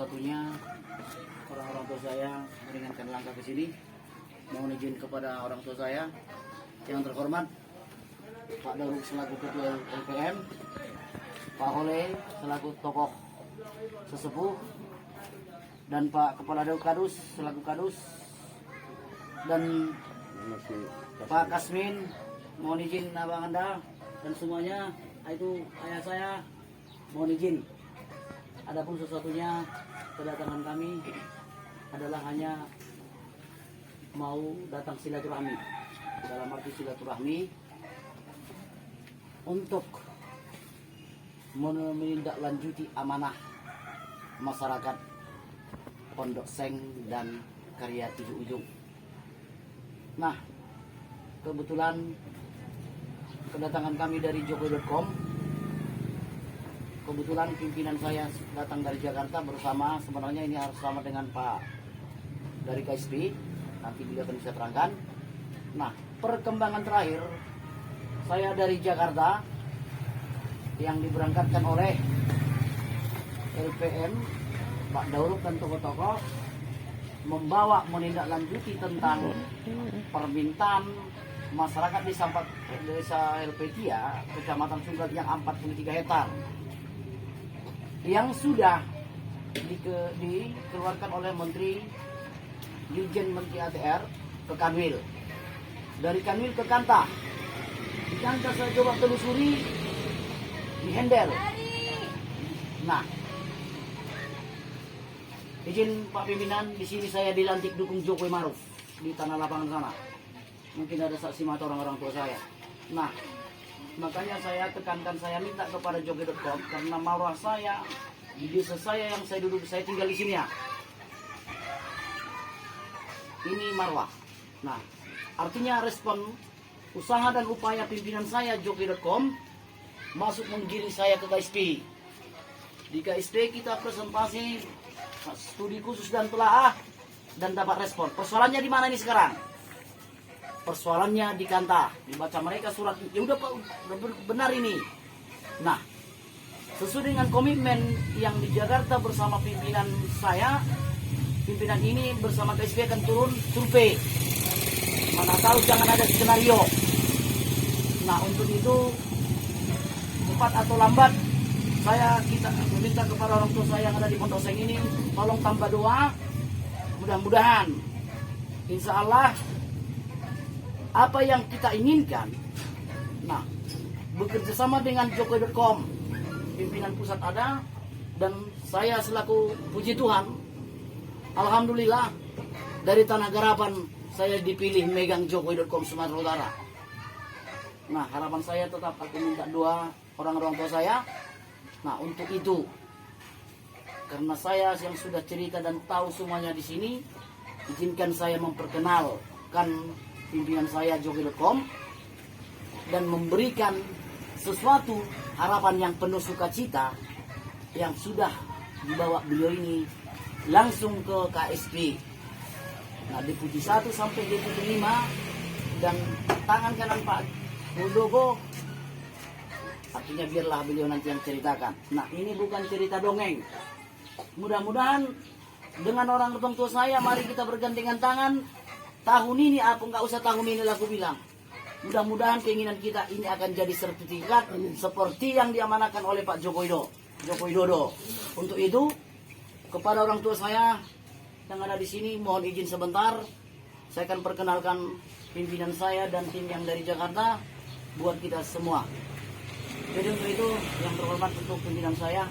satu-satunya orang-orang tua saya meringankan langkah ke sini. Mohon izin kepada orang tua saya yang terhormat Pak Daruk selaku Ketua LPM, Pak Hole selaku tokoh sesepuh, dan Pak Kepala Kadus selaku Kadus, dan Pak Kasmin. Mohon izin abang Anda dan semuanya, itu ayah saya. Mohon izin. Adapun sesuatunya kedatangan kami adalah hanya mau datang silaturahmi. Dalam arti silaturahmi untuk menindaklanjuti amanah masyarakat Pondok Seng dan Karya Tujuh Ujung. Nah, kebetulan kedatangan kami dari jokowi.com. Kebetulan pimpinan saya datang dari Jakarta bersama, sebenarnya ini harus sama dengan Pak dari KSP, nanti beliau akan bisa terangkan. Nah, perkembangan terakhir saya dari Jakarta yang diberangkatkan oleh LPM, Pak Dauruk dan tokoh-tokoh membawa menindaklanjuti tentang permintaan masyarakat di desa Helvetia, Kecamatan Sunggal yang 43 hektar yang sudah dikeluarkan oleh Menteri Dirjen Menteri ATR ke Kanwil. Dari Kanwil ke Kanta. Di Kanta saya coba telusuri, di handle. Nah, izin Pak Pimpinan, di sini saya dilantik dukung Jokowi Maruf di tanah lapangan sana. Mungkin ada saksi mata orang-orang tua saya. Nah, makanya saya tekankan, saya minta kepada jokowi.com, karena marwah saya di desa saya yang saya duduk, saya tinggal di sini ya. Ini marwah. Nah, artinya respon usaha dan upaya pimpinan saya jokowi.com masuk menggiring saya ke KSP. Di KSP kita presentasi studi khusus dan telaah dan dapat respon. Persoalannya di mana ini sekarang? Persoalannya di Kanta, dibaca mereka surat, ya udah Pak, udah benar ini. Nah, sesuai dengan komitmen yang di Jakarta bersama pimpinan saya, pimpinan ini bersama KSP akan turun survei. Mana tahu jangan ada skenario. Nah, untuk itu cepat atau lambat kita meminta kepada orang tua saya yang ada di Pondok Seng ini, tolong tambah doa. Mudah-mudahan insya Allah apa yang kita inginkan. Nah, bekerja sama dengan jokowi.com, pimpinan pusat ada, dan saya selaku puji Tuhan, alhamdulillah dari Tanah Garapan saya dipilih megang jokowi.com Sumatera Utara. Nah, harapan saya tetap aku minta doa orang-orang tua saya. Nah, untuk itu, karena saya yang sudah cerita dan tahu semuanya di sini, izinkan saya memperkenalkan pimpinan saya jokowi.com dan memberikan sesuatu harapan yang penuh sukacita yang sudah dibawa beliau ini langsung ke KSP. Nah, Deputi 1 sampai Deputi 5 dan tangan kanan Pak Muldoko, artinya biarlah beliau nanti yang ceritakan. Nah, ini bukan cerita dongeng. Mudah-mudahan dengan orang tua saya, mari kita bergandengan tangan. Tahun ini apa nggak usah tahun ini lah aku bilang. Mudah-mudahan keinginan kita ini akan jadi sertifikat seperti yang diamanahkan oleh Pak Joko Widodo. Untuk itu, kepada orang tua saya yang ada di sini, mohon izin sebentar. Saya akan perkenalkan pimpinan saya dan tim yang dari Jakarta buat kita semua. Jadi untuk itu, yang terhormat untuk pimpinan saya,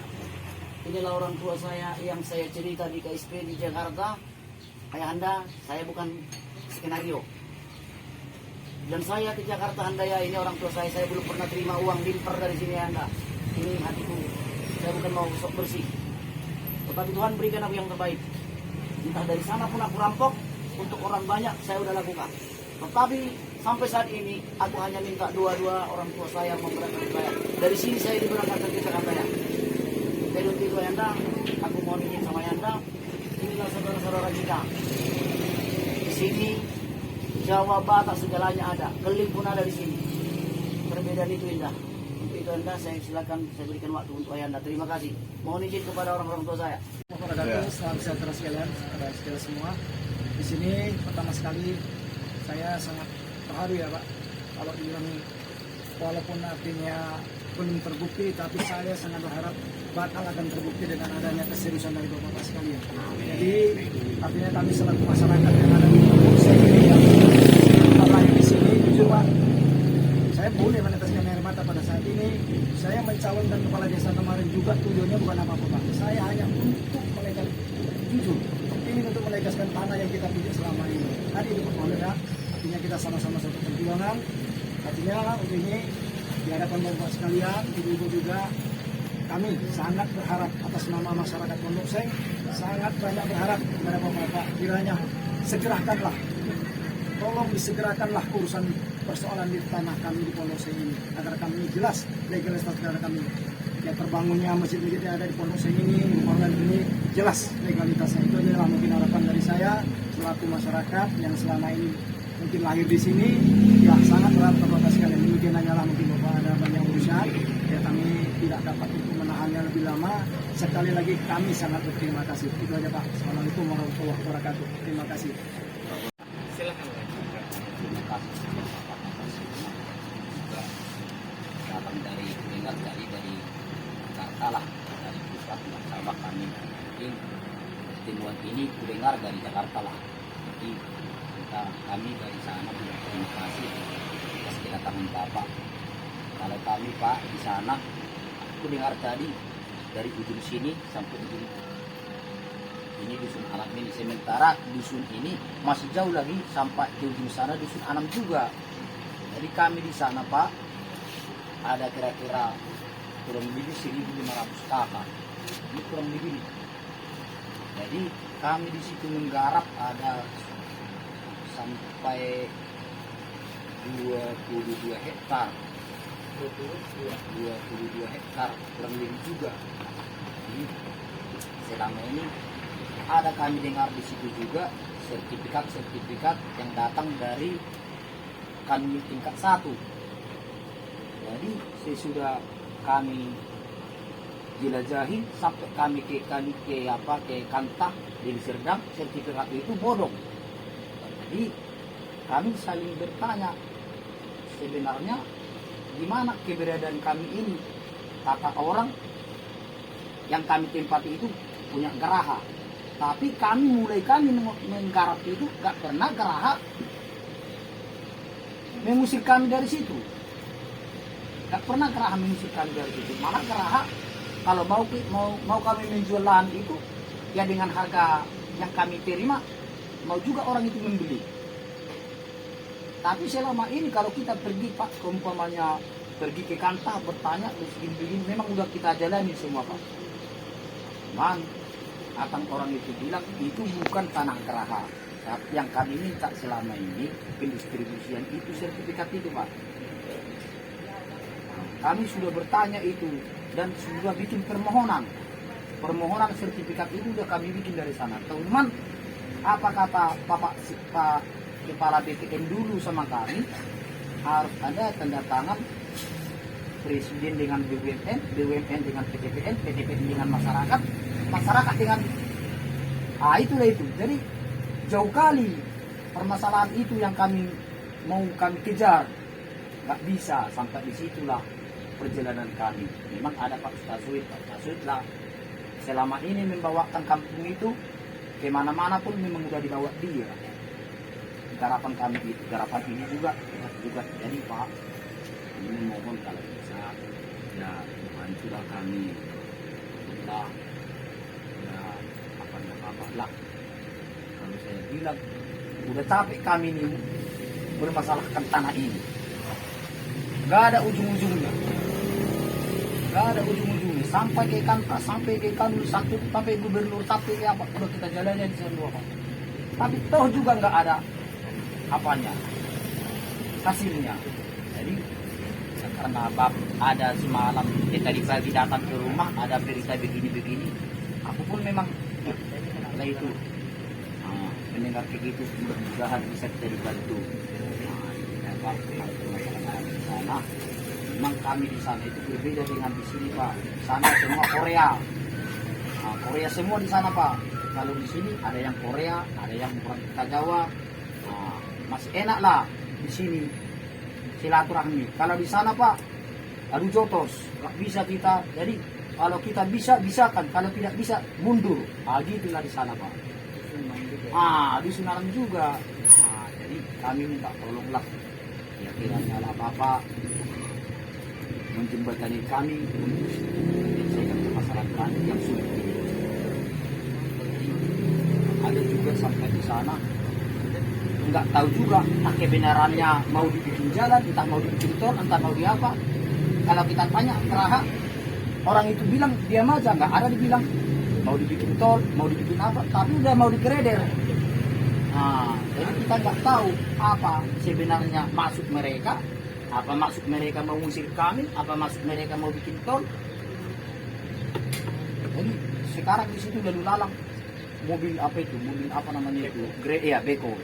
inilah orang tua saya yang saya cerita di KSP di Jakarta. Ayah Anda, saya bukan skenario. Dan saya ke Jakarta Anda ya, ini orang tua saya belum pernah terima uang limper dari sini Anda. Ini hatiku, saya bukan mau sok bersih. Tetapi Tuhan berikan aku yang terbaik. Entah dari sana pun aku rampok, untuk orang banyak saya udah lakukan. Tetapi sampai saat ini aku hanya minta dua-dua orang tua saya memberangkatkan saya. Dari sini saya diberangkatkan ke Jakarta ya. Jadi untuk itu Anda, aku mohon izin sama Anda. Inilah saudara-saudara kita. Di sini Jawa, Batak segalanya ada. Keling pun ada di sini. Perbedaan itu indah. Untuk itu Anda, saya silakan saya berikan waktu untuk ayah Anda. Terima kasih. Mohon izin kepada orang-orang tua saya. Selamat sejahtera sekalian, kepada sekalian semua. Di sini pertama sekali saya sangat terharu ya Pak. Kalau dibilang walaupun artinya belum terbukti, tapi saya sangat berharap bakal akan terbukti dengan adanya keseriusan dari Bapak sekalian. Jadi artinya kami selaku masyarakat yang ada di Polsek ini yang lahir di sini, jujur Pak, saya boleh meneteskan air mata pada saat ini. Saya mencalonkan kepala desa kemarin juga tujuannya bukan apa-apa Pak. Saya hanya untuk melegal, jujur, ini untuk melegaskan tanah yang kita punya selama ini. Tadi itu Pak, artinya kita sama-sama satu perjuangan. Artinya untuk ini di hadapan Bapak sekalian, ibu-ibu juga, kami sangat berharap atas nama masyarakat Pondok Seng, sangat banyak berharap kepada Bapak, kiranya segerakanlah, tolong disegerakanlah urusan persoalan di tanah kami di Pondok Seng ini, agar kami jelas legalitas negara kami. Ya, terbangunnya masjid-masjid yang ada di Pondok Seng ini, rumah ini jelas legalitasnya. Itu adalah mungkin harapan dari saya selaku masyarakat yang selama ini mungkin lahir di sini, ya sangat berharap kepada sekalian. Mungkin hanyalah mungkin Bapak ada banyak urusan, ya kami tidak dapat untuk menahannya lebih lama. Sekali lagi kami sangat berterima kasih. Itu aja Pak. Assalamualaikum warahmatullahi wabarakatuh. Terima kasih. Silakan. Terima kasih juga datang dari dengar dari Jakarta lah, dari pusat bersama kami. Mungkin pertemuan ini dengar dari Jakarta lah. Jadi kami dari sana juga terima kasih atas kedatangan Bapak. Kalau kami Pak di sana, aku dengar tadi dari ujung sini sampai ujung ini dusun Anam ini, sementara dusun ini masih jauh lagi sampai ke ujung sana dusun Anam juga. Jadi kami di sana Pak ada kira-kira kurang lebih 1.500 kakak. Ini kurang lebih. Jadi kami di situ menggarap ada sampai 22 hektar. 22 hektar kurang lebih juga. Jadi selama ini ada kami dengar di situ juga sertifikat yang datang dari kami tingkat 1. Jadi sesudah kami jelajahi sampai kami ke Kantah di Serdang, sertifikat itu bodong. Jadi kami saling bertanya, sebenarnya di mana keberadaan kami ini? Kata orang yang kami tempati itu punya geraha, tapi kami menggarap itu gak pernah geraha mengusir kami dari situ. Gak pernah geraha mengusir kami dari situ. Malah geraha kalau mau kami menjual lahan itu ya dengan harga yang kami terima, mau juga orang itu membeli. Tapi selama ini kalau kita pergi Pak, umpamanya pergi ke Kantah bertanya begini, memang udah kita jalani semua Pak. Cuman akan orang itu bilang itu bukan tanah geraha. Yang kami minta selama ini pendistribusian itu sertifikat itu Pak. Kami sudah bertanya itu dan sudah bikin permohonan sertifikat itu udah kami bikin dari sana. Teman, apa kata Pak Kepala BPN dulu sama kami, harus ada tanda tangan Presiden dengan BUMN, BUMN dengan PTPN, PTPN dengan masyarakat, masyarakat dengan itulah itu. Jadi jauh kali permasalahan itu yang kami mau kami kejar, nggak bisa. Sampai disitulah perjalanan kami. Memang ada Pak Stasuit lah selama ini membawakan kampung itu kemana-mana pun memang udah dibawa dia. Garapan kami itu, garapan ini juga jadi Pak, ini mohon kalau bisa ya bantulah kami, ya apa lah. Kalau saya bilang udah capek kami ini bermasalahkan tanah ini, nggak ada ujung-ujungnya, sampai ke Kantah, sampai ke Kanul, sampai gubernur, sampai ke apa udah kita jalannya di sana Pak. Tapi toh juga nggak ada apanya hasilnya. Jadi karena ada semalam tadi pagi datang ke rumah ada berita begini, aku pun memang lah itu mendengar kayak gitu, mudah-mudahan bisa kita dibantu. Masalah di sana memang kami di sana itu berbeda dengan di sini Pak. Di sana semua Korea. Nah, Korea semua di sana Pak. Kalau di sini ada yang Korea, ada yang orang kita Jawa. Nah, masih enak lah di sini silaturahmi. Kalau di sana Pak, adu jotos, nggak bisa kita. Jadi kalau kita bisa kan. Kalau tidak bisa mundur. Ah, gitulah di sana Pak. Dusun alam juga. Nah, jadi kami minta tolonglah. Ya kiranya lah Bapak menjembatani kami untuk menyelesaikan permasalahan yang sulit ini. Ada juga sampai di sana nggak tahu juga entah kebenarannya mau dibikin jalan, entah mau dibikin tol, entah mau di apa. Kalau kita tanya Geraha, orang itu bilang diam aja, nggak ada dibilang mau dibikin tol, mau dibikin apa, tapi udah mau digreder. Nah, jadi kita nggak tahu apa sebenarnya maksud mereka, apa maksud mereka mau ngusir kami, apa maksud mereka mau bikin tol. Jadi sekarang di situ lalu lalang mobil apa itu, mobil apa namanya itu, beko.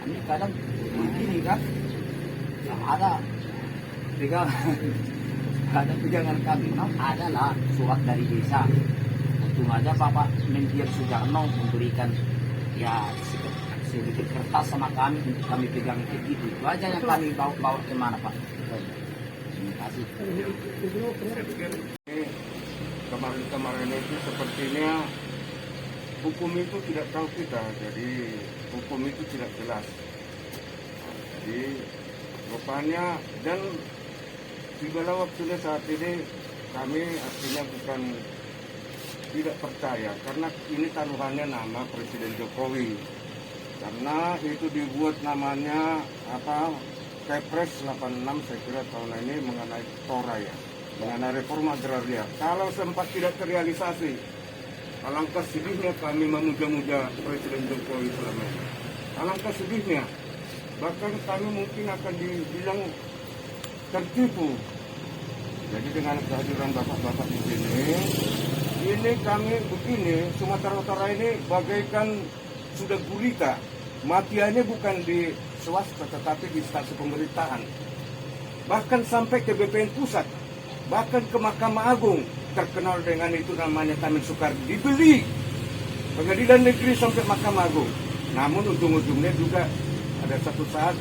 Ini kadang begini kan, yang ada pegangan, ada pegangan kami, adalah surat dari desa. Untung aja Bapak Mendiang Sujarno memberikan ya sedikit kertas sama kami untuk kami pegang gitu. Itu aja yang kami bawa kemana Pak. Terima kasih. Saya pikir kemarin itu sepertinya hukum itu tidak tahu kita, jadi hukum itu tidak jelas. Jadi rupanya dan tibalah waktunya saat ini kami artinya bukan tidak percaya karena ini taruhannya nama Presiden Jokowi. Karena itu dibuat namanya Kepres 86 saya kira tahun ini mengenai Tora ya, mengenai reforma agraria. Kalau sempat tidak terrealisasi, alangkah sedihnya kami memuja-muja Presiden Jokowi selama ini. Alangkah sedihnya, bahkan kami mungkin akan dibilang tertipu. Jadi dengan kehadiran bapak-bapak di sini, ini kami begini, Sumatera Utara ini bagaikan sudah gurita. Matiannya bukan di swasta tetapi di instansi pemerintahan. Bahkan sampai ke BPN Pusat, bahkan ke Mahkamah Agung, terkenal dengan itu namanya Taman Soekardi, dibeli Pengadilan Negeri sampai Mahkamah Agung. Namun ujung-ujungnya juga ada satu saat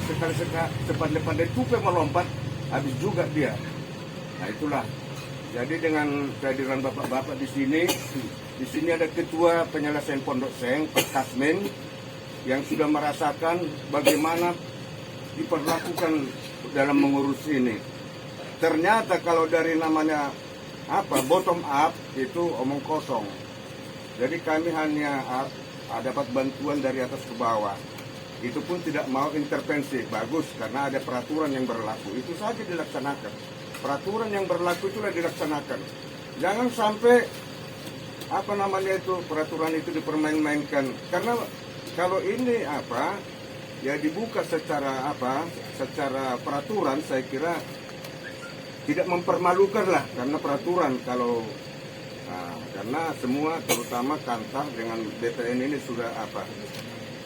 sekali-sekali sepandai-pandai tupai melompat, habis juga dia. Nah itulah. Jadi dengan kehadiran bapak-bapak di sini ada ketua penyelesaian Pondok Seng, Pak Kasmin, yang sudah merasakan bagaimana diperlakukan dalam mengurus ini. Ternyata kalau dari namanya bottom up itu omong kosong. Jadi kami hanya dapat bantuan dari atas ke bawah. Itu pun tidak mau intervensi. Bagus karena ada peraturan yang berlaku. Itu saja dilaksanakan. Peraturan yang berlaku itulah dilaksanakan. Jangan sampai peraturan itu dipermain-mainkan. Karena kalau ini ya dibuka secara peraturan, saya kira tidak mempermalukan lah karena peraturan karena semua terutama kantor dengan BPN ini sudah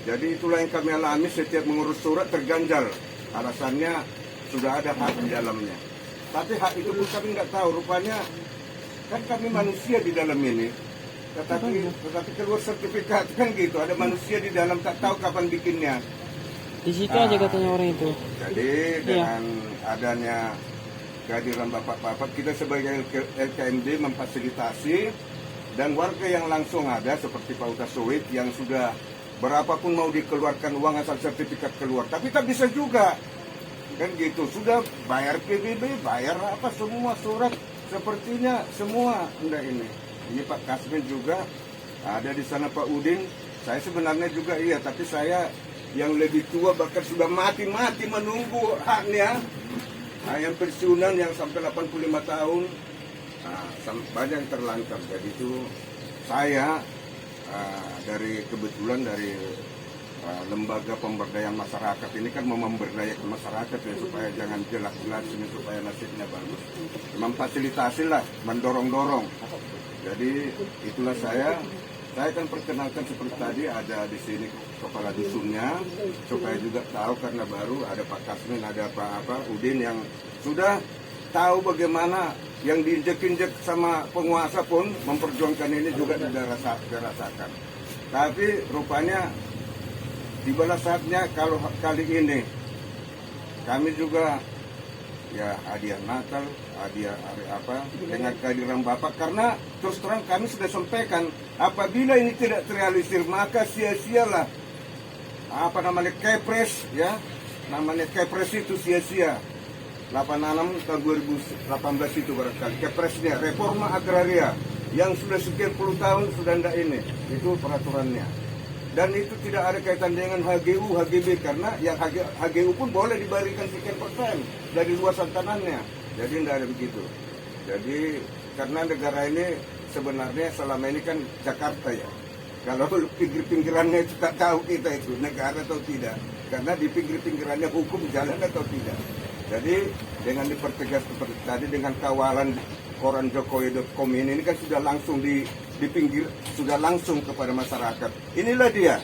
jadi itulah yang kami alami setiap mengurus surat terganjal alasannya sudah ada hak di dalamnya, tapi hak itu pun kami nggak tahu, rupanya kan kami manusia di dalam ini tetapi keluar sertifikat kan gitu, ada manusia di dalam tak tahu kapan bikinnya. Di situ aja katanya orang itu. Jadi dengan adanya kehadiran bapak-bapak, kita sebagai LKMD memfasilitasi dan warga yang langsung ada seperti Pak Utasowit yang sudah berapapun mau dikeluarkan uang asal sertifikat keluar, tapi tak bisa juga kan gitu, sudah bayar PBB, bayar semua surat, sepertinya semua enggak ini Pak Kasmin juga ada di sana, Pak Udin, saya sebenarnya juga iya, tapi saya yang lebih tua bahkan sudah mati-mati menunggu haknya. Yang pensiunan yang sampai 85 tahun banyak yang terlantar. Jadi itu saya kebetulan dari lembaga pemberdayaan masyarakat ini kan mau memberdayakan masyarakat ya, supaya jangan jelas-jelas ini, supaya nasibnya bagus, memfasilitasi lah, mendorong-dorong. Jadi itulah saya Saya akan perkenalkan seperti tadi, ada di sini kepala dusunnya, supaya juga tahu karena baru ada Pak Kasmin, ada Pak Udin yang sudah tahu bagaimana yang diinjek-injek sama penguasa pun memperjuangkan ini juga tidak dirasakan. Tapi rupanya tibalah saatnya kalau kali ini kami juga ya hadiah Natal, hadiah hari apa dengan kehadiran Bapak, karena terus terang kami sudah sampaikan apabila ini tidak terrealisir maka sia-sialah apa namanya Kepres ya, namanya Kepres itu sia-sia 86 tahun 2018 itu barangkali Kepresnya reforma agraria yang sudah sekian puluh tahun sudah tidak ini, itu peraturannya. Dan itu tidak ada kaitan dengan HGU, HGB, karena yang HGU pun boleh diberikan sekian persen dari luasan tanahnya. Jadi tidak ada begitu. Jadi karena negara ini sebenarnya selama ini kan Jakarta ya. Kalau pinggir-pinggirannya itu tak tahu kita itu negara atau tidak. Karena di pinggir-pinggirannya hukum jalan atau tidak. Jadi dengan dipertegas seperti tadi dengan kawalan koran Jokowi.com ini kan sudah langsung di pinggir, sudah langsung kepada masyarakat. Inilah dia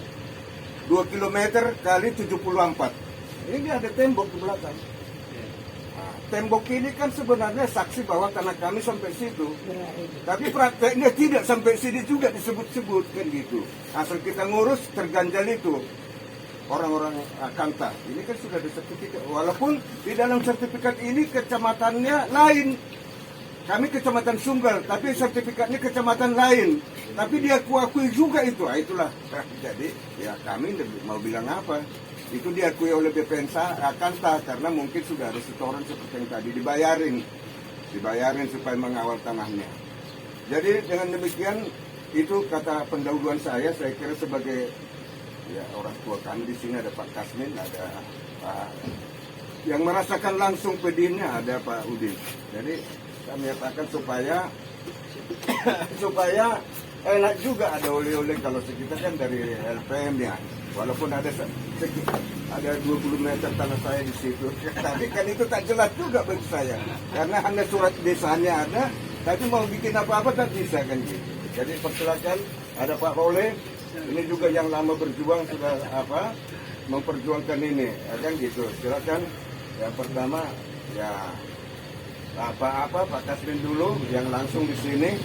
2 km kali 74. Ini dia ada tembok di belakang. Nah, tembok ini kan sebenarnya saksi bahwa tanah kami sampai situ. Tapi prakteknya tidak sampai sini juga disebut-sebut kan gitu. Asal kita ngurus terganjal itu orang-orang Kanta. Ini kan sudah ada sertifikat. Walaupun di dalam sertifikat ini kecamatannya lain. Kami kecamatan Sunggal, tapi sertifikatnya kecamatan lain. Tapi dia akui juga itu. Nah, itulah. Jadi ya kami mau bilang apa? Itu diakui oleh BPN Kanta karena mungkin sudah ada setoran seperti yang tadi dibayarin supaya mengawal tanahnya. Jadi dengan demikian itu kata pendahuluan saya kira sebagai ya orang tua kami di sini ada Pak Kasmin, ada Pak yang merasakan langsung pedihnya ada Pak Udin. Jadi kami nyatakan supaya enak juga ada oleh-oleh kalau kita kan dari LPM ya. Walaupun ada 20 meter tanah saya di situ. Tapi kan itu tak jelas juga bagi saya. Karena hanya surat desanya ada, tapi mau bikin apa-apa tak bisa kan gitu. Jadi persilakan ada Pak Role, ini juga yang lama berjuang sudah memperjuangkan ini, ya kan gitu. Silakan. Yang pertama ya Pak Kasmin dulu yang langsung di sini